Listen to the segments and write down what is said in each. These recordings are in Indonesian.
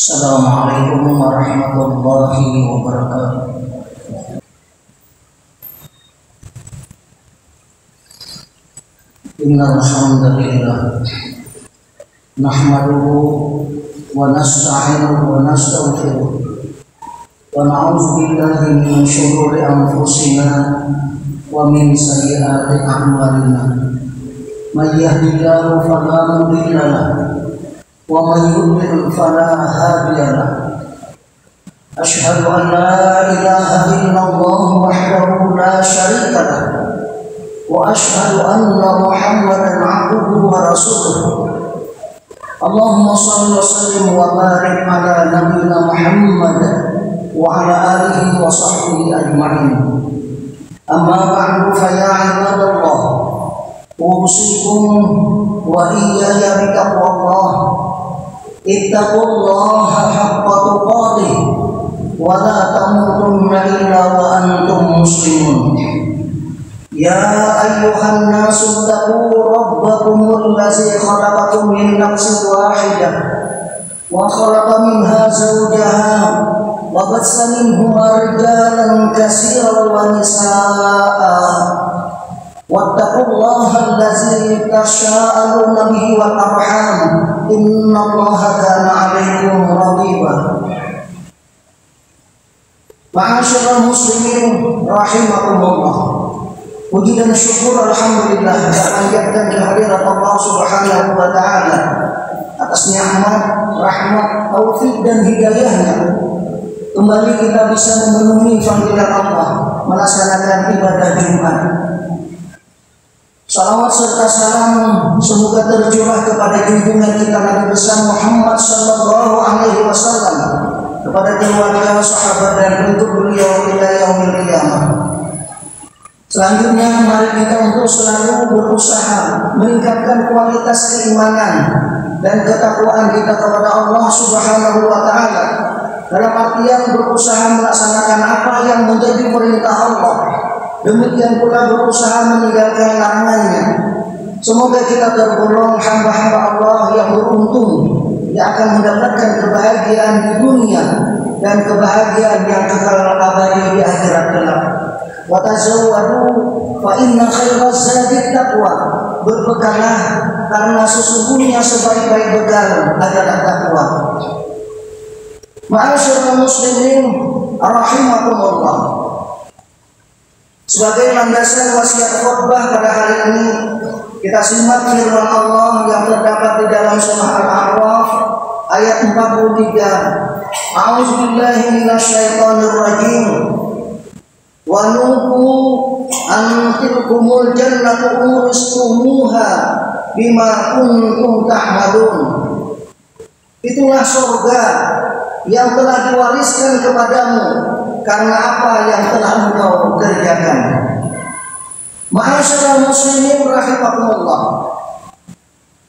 Assalamualaikum warahmatullahi wabarakatuh. Innal hamdalillah nahmaduhu wa nasta'inuhu wa nastaghfiruh wa na'udzu billahi min shururi anfusina wa min sayyiati a'malina. May yahdihillahu fala mudilla lahu wa man yudlil fala hadiya lahu. Asyhadu an la ilaha illallah wahdahu la syarika lahu wa asyhadu anna Muhammadan abduhu wa rasuluh. Allahumma shalli wa sallim wa barik ala nabiyyina Muhammad wa ala alihi wa sahbihi ajma'in. Amma ba'du fa ya ibadallah, usikum wa iyaya bitaqwallah. Ittaqullaha haqqa tuqatih wa la tamutunna illa wa antum muslimun. Ya ayyuhan nasu taqu rabbakumul ladzi khalaqakum min nafsin wahidah wa khalaqa minha zawjaha wa bassa minhuma rijalan katsiran wa nisaa'a. Wattaqullaha allazi tasaaluna bihi wal arham innallaha kana 'alaikum raqiba. Ma'asyiral muslimin rahimakumullah. Puji dan syukur alhamdulillah kita panjatkan kehadirat Allah Subhanahu wa taala atas nikmat, rahmat, taufik dan hidayahnya. Kembali kita bisa memenuhi panggilan Allah melaksanakan ibadah Jumat. Salawat serta salam semoga tercurah kepada junjungan kita Nabi besar Muhammad sallallahu alaihi wasallam, kepada keluarga, sahabat dan penduduk beliau hingga yaumil qiyamah. Selanjutnya mari kita untuk selalu berusaha meningkatkan kualitas keimanan dan ketakwaan kita kepada Allah Subhanahu wa taala, dalam artian berusaha melaksanakan apa yang menjadi perintah Allah. Demikian pula berusaha meninggalkan larangannya. Semoga kita tergolong hamba-hamba Allah yang beruntung, yang akan mendapatkan kebahagiaan di dunia dan kebahagiaan yang kekal abadi di akhirat kelak. Wa tazawwadu fa inna khairaz zadi taqwa. Berbekalah karena sesungguhnya sebaik-baik bekal adalah takwa. Ma'asyiral muslimin rahimakumullah. Sebagai landasan wasiat khutbah pada hari ini, kita simak firman Allah yang terdapat di dalam surah Al-A'raf ayat 43. A'udzubillahi minasyaitonir rajim. Wa nuqu an tilkumul jannatu uristumuha bima kuntum ta'malun. Itulah surga yang telah diwariskan kepadamu karena apa yang telah engkau kerjakan. Ma'asyiral muslimin rahimakumullah.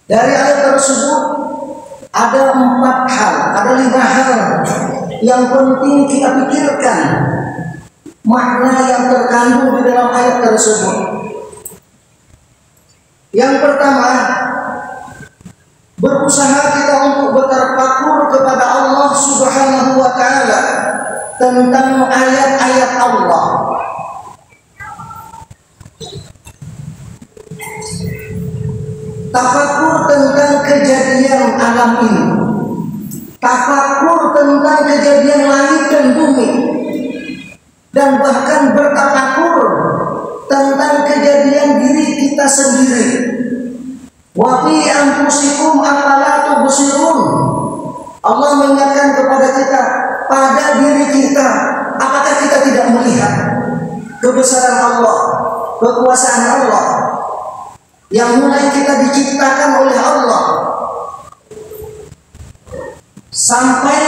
Dari ayat tersebut ada 4 hal, ada 5 hal yang penting kita pikirkan makna yang terkandung di dalam ayat tersebut. Yang pertama, berusaha kita untuk bertafakur kepada Allah Subhanahu wa taala tentang ayat-ayat Allah. Tafakur tentang kejadian alam ini, tafakur tentang kejadian langit dan bumi, dan bahkan bertafakur tentang kejadian diri kita sendiri. Wa fi anfusikum afala tubsirun. Allah mengingatkan kepada kita, pada diri kita, apakah kita tidak melihat kebesaran Allah, kekuasaan Allah yang mulai kita diciptakan oleh Allah sampai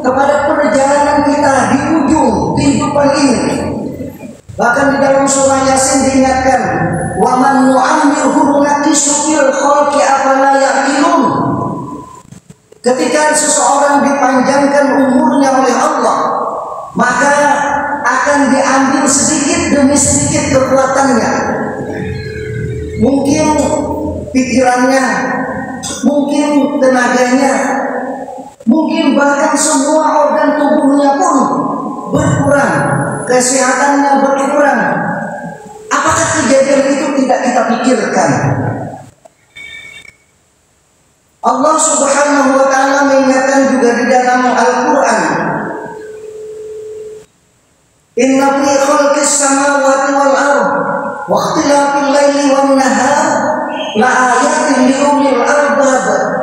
kepada perjalanan kita di ujung kehidupan ini. Bahkan di dalam surah Yasin diingatkan, wa man nu'ammirhu nunakkishu fil khalqi afala ya'qilun. Ketika seseorang dipanjangkan umurnya oleh Allah, maka akan diambil sedikit demi sedikit kekuatannya. Mungkin pikirannya, mungkin tenaganya, Mungkin bahkan semua organ tubuhnya pun berkurang, kesehatannya berkurang. Apakah kejadian itu tidak kita pikirkan? Allah Subhanahu wa ta'ala mengingatkan juga di dalam Al-Quran, inna fi khalqis samawati wal ardh wa ikhtilafil laili wan nahar la ayatin li ulil albab.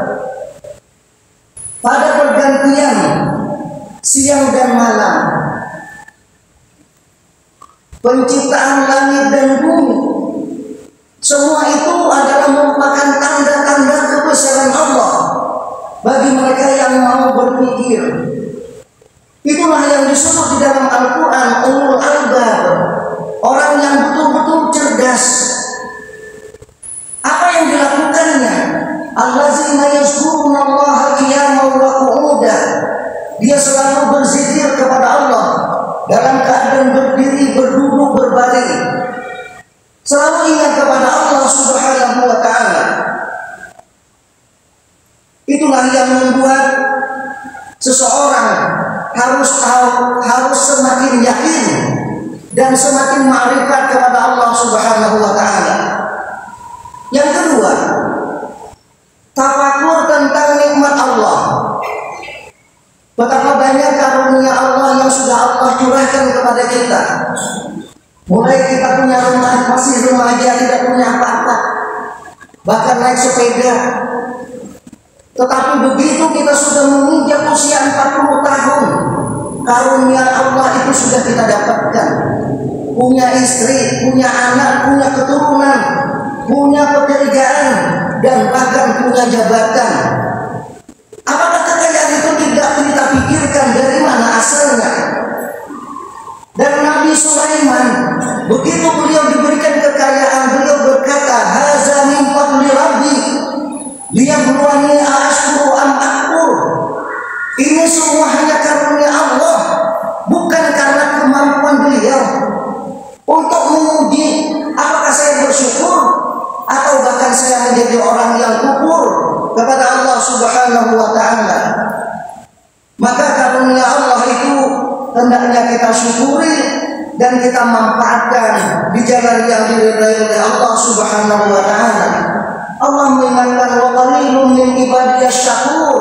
Pada pergantian siang dan malam, penciptaan langit dan bumi, semua itu adalah merupakan tanda-tanda kebesaran Allah bagi mereka yang mau berpikir. Itulah yang disebut di dalam Al-Quran ulul albab, orang yang betul-betul cerdas. Apa yang dilakukannya? Allazina yazkurunallaha qiyaman wa qu'udan. Dia selalu berzikir kepada Allah dalam keadaan berdiri, berduduk, berbaring. Selalu ingat kepada Allah Subhanahu wa ta'ala. Itulah yang membuat seseorang harus semakin yakin dan semakin ma'rifat kepada Allah Subhanahu wa ta'ala. Yang kedua, tafakur tentang nikmat Allah. Betapa banyak karunia Allah yang sudah Allah curahkan kepada kita. Mulai kita punya rumah, masih remaja, tidak punya apa-apa, bahkan naik sepeda. Tetapi begitu kita sudah menginjak usia 40 tahun, karunia Allah itu sudah kita dapatkan. Punya istri, punya anak, punya keturunan, punya pekerjaan, dan bahkan punya jabatan. Apakah kekayaan itu tidak kita pikirkan dari mana asalnya? Dan Nabi Sulaiman, begitu beliau diberikan kekayaan, beliau berkata, haza min fadli rabbi liyabluwani ashkuru am akfur. Ini semua hanya karunia Allah, bukan karena kemampuan beliau untuk menguji apakah saya bersyukur atau bahkan saya menjadi orang yang kufur kepada Allah Subhanahu wa ta'ala. Maka karunia Allah itu hendaknya kita syukuri dan kita manfaatkan di jalan yang diridhai oleh Allah Subhanahu wa ta'ala. Allah mengingatkan wa qalilun min ibadiyas syakur.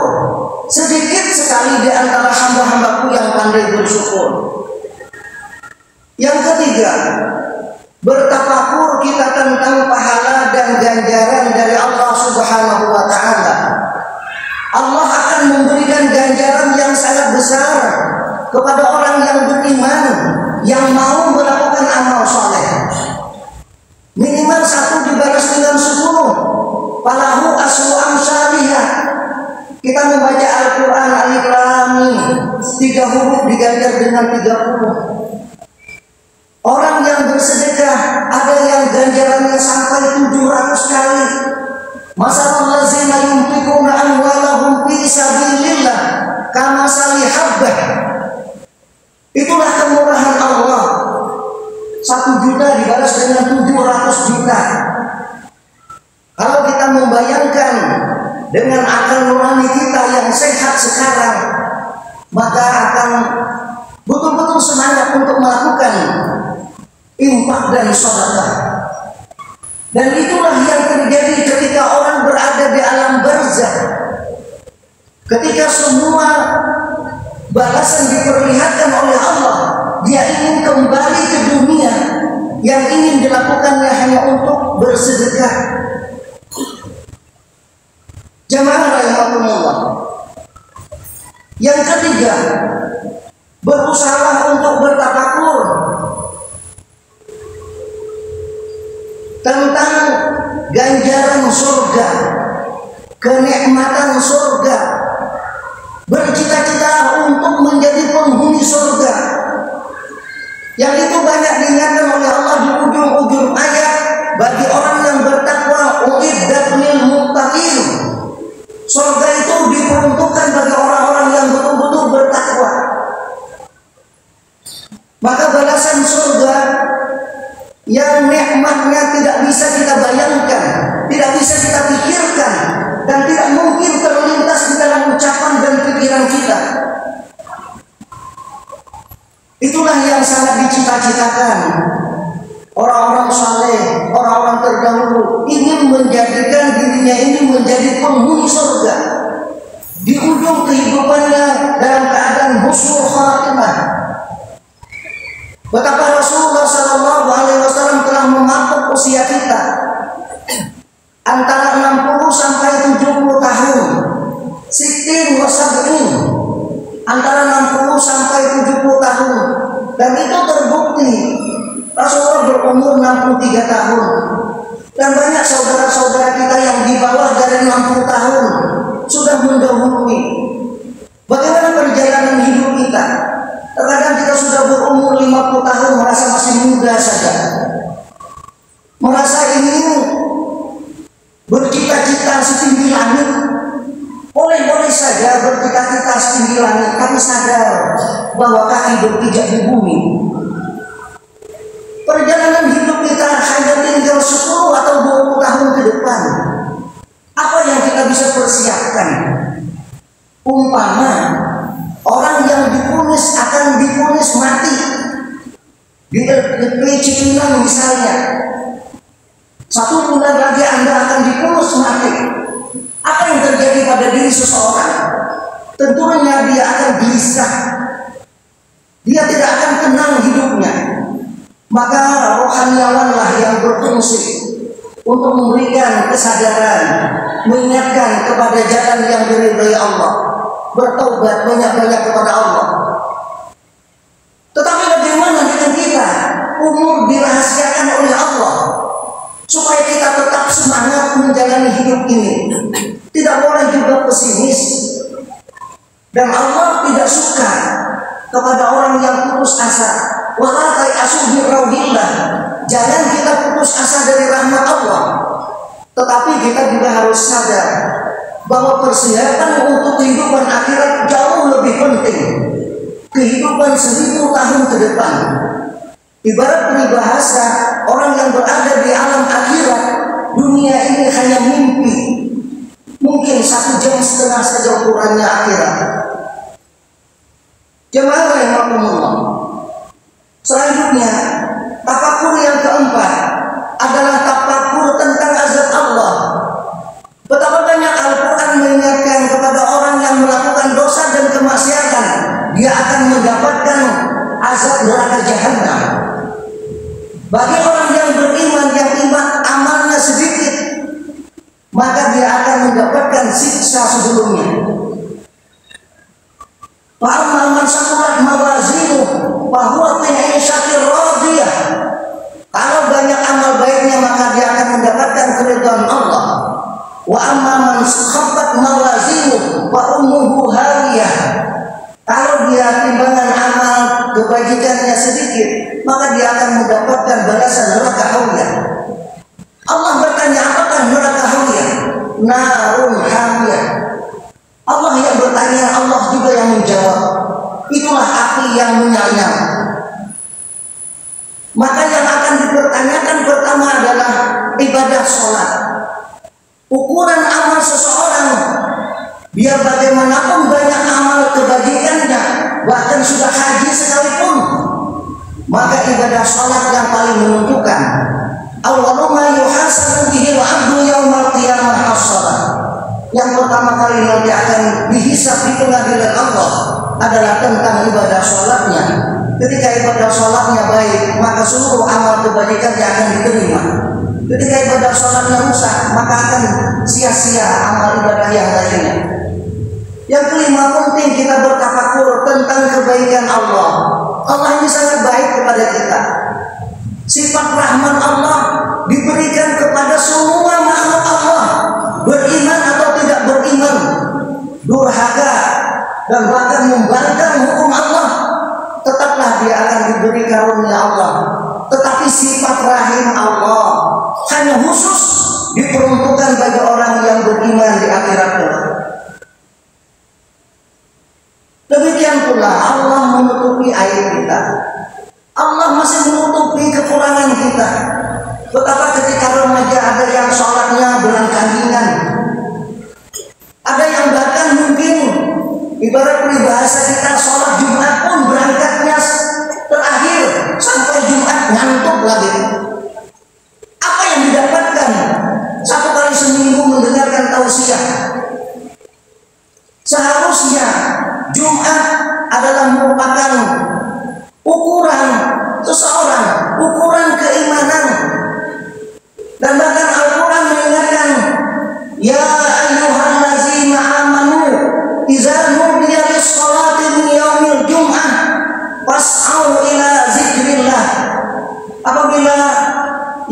Sedikit sekali di antara hamba-hambaku yang pandai bersyukur. Yang ketiga, bertafakur kita tentang pahala dan ganjaran dari Allah Subhanahu wa ta'ala. Allah akan memberikan ganjaran yang sangat besar kepada orang yang beriman, yang mau melakukan amal soleh. Minimal 1 dibalas dengan 10. Falahu asru amsalihah. Kita membaca Al-Quran alif lam mim, 3 huruf diganjar dengan 30. Orang yang bersedekah ada yang ganjarannya sampai 700 kali. Masalul ladzina yunfiquna amwalahum fi sabilillah kamasali habbah. Itulah kemurahan Allah. 1 juta dibalas dengan 700 juta. Kalau kita membayangkan dengan akal nurani kita yang sehat sekarang, maka akan betul-betul semangat untuk melakukan infak dan sedekah. Dan itulah yang terjadi ketika orang berada di alam barzakh. Ketika semua balasan diperlihatkan oleh Allah, dia ingin kembali ke dunia. Yang ingin dilakukannya hanya untuk bersedekah. Jamaah rahimakumullah. Yang ketiga, berusaha untuk bertafakur tentang ganjaran surga, kenikmatan surga, bercita-cita untuk menjadi penghuni surga. Yang itu banyak diingatkan oleh Allah di ujung-ujung ayat, bagi orang yang bertakwa uiddat lil muttaqin. Surga itu diperuntukkan bagi orang-orang yang betul-betul bertakwa. Maka balasan surga yang nikmatnya tidak bisa kita bayangkan, tidak bisa kita pikirkan, dan tidak mungkin terlintas di dalam ucapan dan pikiran dikatakan orang-orang saleh, orang-orang terdahulu ingin menjadikan dirinya ini menjadi penghuni surga di ujung kehidupannya dalam keadaan husnul khatimah. Betapa Rasulullah SAW telah mematok usia kita antara 60 sampai 70 tahun, sittin wa sab'in, antara 60 sampai 70 tahun, dan itu terbukti. Rasulullah berumur 63 tahun, dan banyak saudara-saudara kita yang di bawah dari 60 tahun sudah mendahului. Bagaimana perjalanan hidup kita? Terkadang kita sudah berumur 50 tahun merasa masih muda saja, merasa ingin bercita-cita setinggi langit. Boleh-boleh saja bercita-cita setinggi langit, kami sadar bahwa kaki berpijak di bumi. Perjalanan hidup kita hanya tinggal 10 atau 20 tahun ke depan. Apa yang kita bisa persiapkan? Umpama orang yang akan dipunis mati di Cipinang misalnya, 1 bulan lagi Anda akan dipunis mati. Apa yang terjadi pada diri seseorang? Tentunya dia akan gelisah, dia tidak akan tenang hidupnya. Maka rohaniawanlah yang berfungsi untuk memberikan kesadaran, mengingatkan kepada jalan yang diridhai Allah, bertaubat banyak-banyak kepada Allah. Tetapi bagaimana dengan kita? Umur dirahasiakan oleh Allah supaya kita tetap semangat menjalani hidup ini. Tidak boleh juga pesimis. Dan Allah tidak suka kepada orang yang putus asa. Wala ta'asu bi rauhillah. Jangan kita putus asa dari rahmat Allah. Tetapi kita juga harus sadar bahwa persiapan untuk kehidupan akhirat jauh lebih penting. Kehidupan 1000 tahun ke depan. Ibarat peribahasa, orang yang berada di alam akhirat, dunia ini hanya mimpi. Mungkin 1,5 jam saja ukurannya akhirat. Jemaah rahimakumullah. Selanjutnya, tafakur yang keempat adalah tafakur tentang azab Allah. Betapa banyak Al-Quran mengingatkan kepada orang yang melakukan dosa dan kemaksiatan, dia akan mendapatkan azab neraka jahanam. Bagi orang yang beriman, yang iman amalnya sedikit, maka dia akan mendapatkan siksa sebelumnya. Fa'amma man saqulat mawazinuhu fa huwa fi 'ishatin radiyah. Kalau banyak amal baiknya maka dia akan mendapatkan keridhaan Allah. Wa amma man khaffat mawazinuhu fa ummuhu hawiyah. Kalau dia timbangan amal kebajikannya sedikit, maka dia akan mendapatkan balasan neraka hawiyah. Allah bertanya, apakah neraka hawiyah? Narun hawiyah. Allah yang bertanya, Allah juga yang menjawab. Itulah api yang menyala. Maka yang akan dipertanyakan pertama adalah ibadah sholat. Ukuran amal seseorang, biar bagaimanapun banyak amal kebajikannya, bahkan sudah haji sekalipun, maka ibadah sholat yang paling menentukan. Allahumma yuhasabu bihil abdu yaumal qiyamah as-sholat. Yang pertama kali nanti akan dihisab di pengadilan Allah adalah tentang ibadah sholatnya. Ketika ibadah sholatnya baik, maka seluruh amal kebajikannya akan diterima. Ketika ibadah sholatnya rusak, maka akan sia-sia amal ibadah yang lainnya. Yang kelima, penting kita bertafakur tentang kebaikan Allah. Allah ini sangat baik kepada kita. Sifat rahman Allah diberikan kepada semua makhluk Allah, beriman atau tidak beriman, durhaka dan bahkan membangkang hukum Allah, tetaplah dia akan diberi karunia Allah. Tetapi sifat rahim Allah hanya khusus diperuntukkan bagi orang yang beriman di akhirat kelak. Demikian pula Allah menutupi aib kita. Allah masih menutupi kekurangan kita. Betapa ketika remaja ada yang sholatnya berangkandingan, ada yang bahkan mungkin ibarat peribahasa kita sholat Jumat pun berangkatnya terakhir sampai Jumat tausiah. Seharusnya Jumat adalah merupakan ukuran seseorang, ukuran keimanan. Dan bahkan Al-Quran mengingatkan, ya ayyuhallazina amanu idza nudiya lis-sholati min yaumil jum'ah fas'au ila zikrillah. Apabila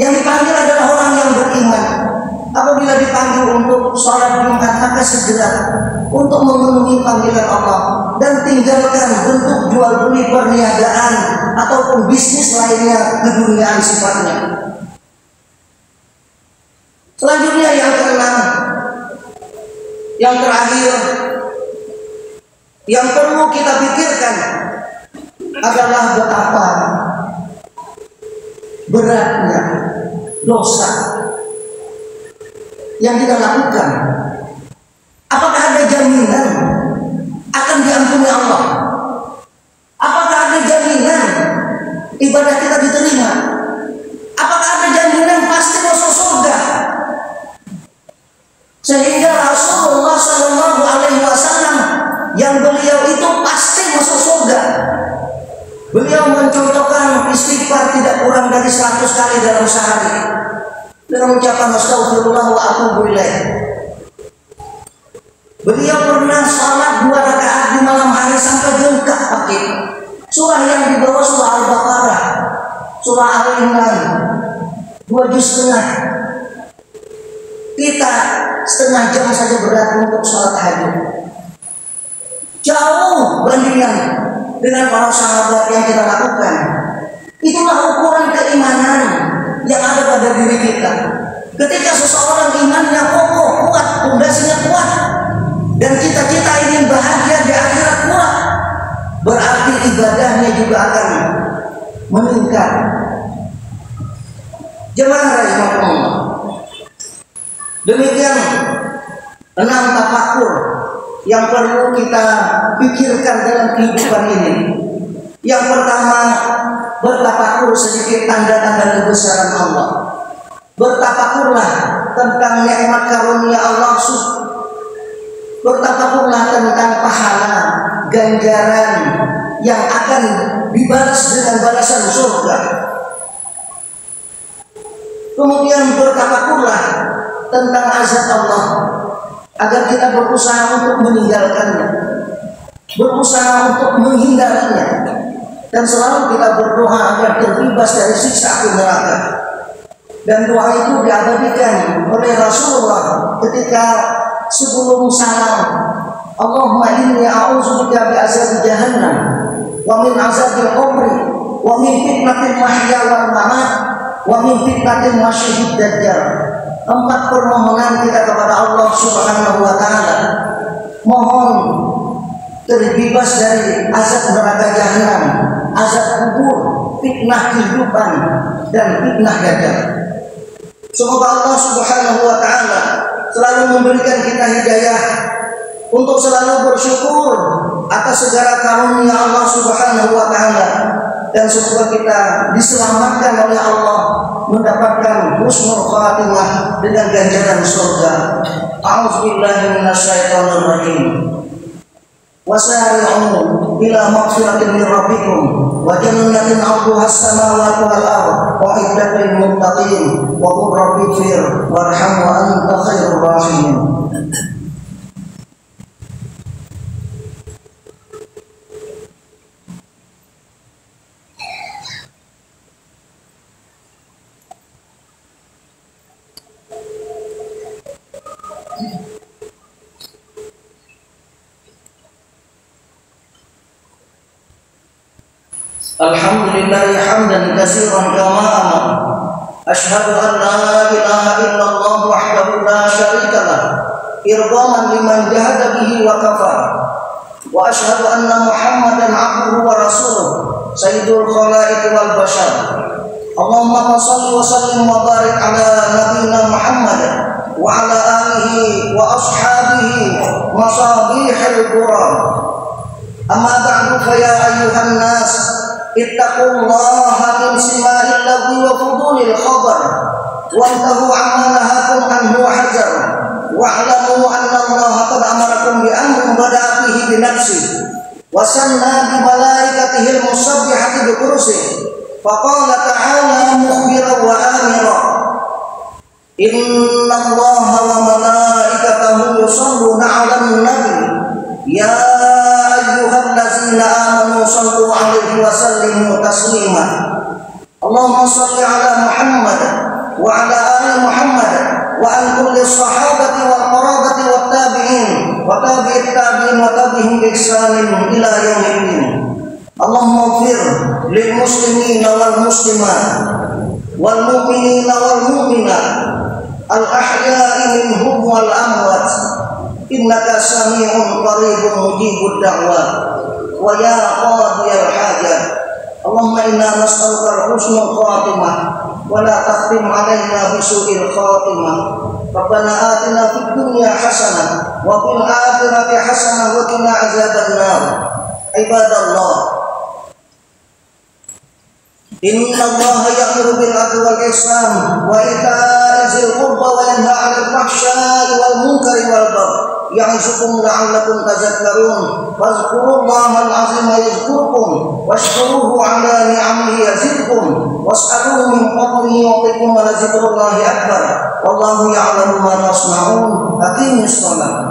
yang dipanggil adalah orang yang beriman, apabila dipanggil untuk sholat Jumat, maka segera untuk memenuhi panggilan Allah dan tinggalkan bentuk jual beli perniagaan ataupun bisnis lainnya keduniaan sifatnya. Selanjutnya yang keenam, yang terakhir, yang perlu kita pikirkan adalah betapa beratnya dosa yang kita lakukan. Apakah ada jaminan akan diampuni Allah? Apakah ada jaminan ibadah kita diterima? Apakah ada jaminan pasti masuk surga? Sehingga Rasulullah Shallallahu Alaihi Wasallam yang beliau itu pasti masuk surga, beliau mencontohkan istighfar tidak kurang dari 100 kali dalam sehari dengan ucapan astagfirullah wa atubu ilaih. Beliau pernah sholat 2 rakaat di malam hari sampai jengkak pagi. Surah yang dibawa surah Al-Baqarah, surah Al-Imran, 2 juz setengah. Kita setengah jam saja berat untuk sholat tahajud. Jauh bandingan dengan para sahabat yang kita lakukan. Itulah ukuran keimanan yang ada pada diri kita. Ketika seseorang imannya kokoh, kuat, pondasinya kuat, dan cita-cita ingin bahagia di akhirat kuat, berarti ibadahnya juga akan meningkat. Jemaah rahimakumullah. Demikian 6 tafakkur yang perlu kita pikirkan dalam kehidupan ini. Yang pertama, bertafakur sedikit tanda-tanda kebesaran Allah. Bertafakurlah tentang nikmat karunia Allah. Bertafakurlah tentang pahala, ganjaran yang akan dibalas dengan balasan surga. Kemudian bertafakurlah tentang azab Allah, agar kita berusaha untuk meninggalkannya, berusaha untuk menghindarinya, dan selalu kita berdoa agar terbebas dari siksa api neraka. Dan doa itu diabadikan oleh Rasulullah ketika sebelum salam, Allahumma inni a'udzubika bi azab jahannam wa min azabil qabri wa min fitnatil mahya wal mamat wa min fitnatil masyihid dajjal. 4 permohonan kita kepada Allah Subhanahu wa taala. Mohon terbebas dari azab neraka jahanam, azab kubur, fitnah kehidupan, dan fitnah dajjal. Semoga Allah Subhanahu wa taala selalu memberikan kita hidayah untuk selalu bersyukur atas segala karunia Allah Subhanahu wa taala, dan semoga kita diselamatkan oleh Allah mendapatkan husnul khatimah dengan ganjaran surga. A'udzubillahi minasyaitonir rajim. Wasari'u ila maghfiratin min rabbikum wa jannatin 'arduha as-samawati wal ardh wa 'iddatul lil muttaqin wa qur rabbighfir warham wa anta khairur rahimin. Alhamdulillah hamdan katsiran kama amar. Asyhadu an la ilaha illallah wahdahu la syarika lah, irghaman liman jahada bihi wa kafar. Wa asyhadu anna Muhammadan abduhu wa rasuluh, sayyidul khalaiq wal bashar. Allahumma shalli wa sallim wa barik ala nabiyyina Muhammad wa ala alihi wa ashabihi masabihil quran. Amma ba'du fa ya ayyuhan nas ittaqullaha min sima'il lagwi wa fudulil khabar wa antahu amma nahakum anhu hajar wa 'alamu بنفسه وسنى بملائكته المسبحة بكرسه فقال تعالى مخبرا وآمرا إن الله وملائكته يصلون على النبي يا أيها الذين آمنوا صلوا عليه وسلموا تسليما اللهم صل على محمد وعلى آل محمد وعن كل الصحابة والقرابة والتابعين وتابع التابعين وتابعهم بإحسان إلى يوم الدين اللهم اغفر للمسلمين والمسلمات والمؤمنين والمؤمنات الأحياء منهم والأموات إنك سميع قريب مجيب الدعوات ويا قاضي الحاجات اللهم إنا نسألك الحسن الخاتمة ولا تختم علينا بسوء الخاتمة ربنا آتنا في الدنيا حسنة وفي الآخرة حسنة وقنا عذاب النار عباد الله إن الله يأمر بالعدل والإحسان وإيتاء ذي القربى وينهى عن الفحشاء والمنكر والبغي يعظكم لعلكم تذكرون واذكروا الله العظيم يذكركم واشكروه على نعمه يزدكم واسألوه من فضله يعطيكم ولذكر الله أكبر والله يعلم ما تصنعون أقيموا الصلاة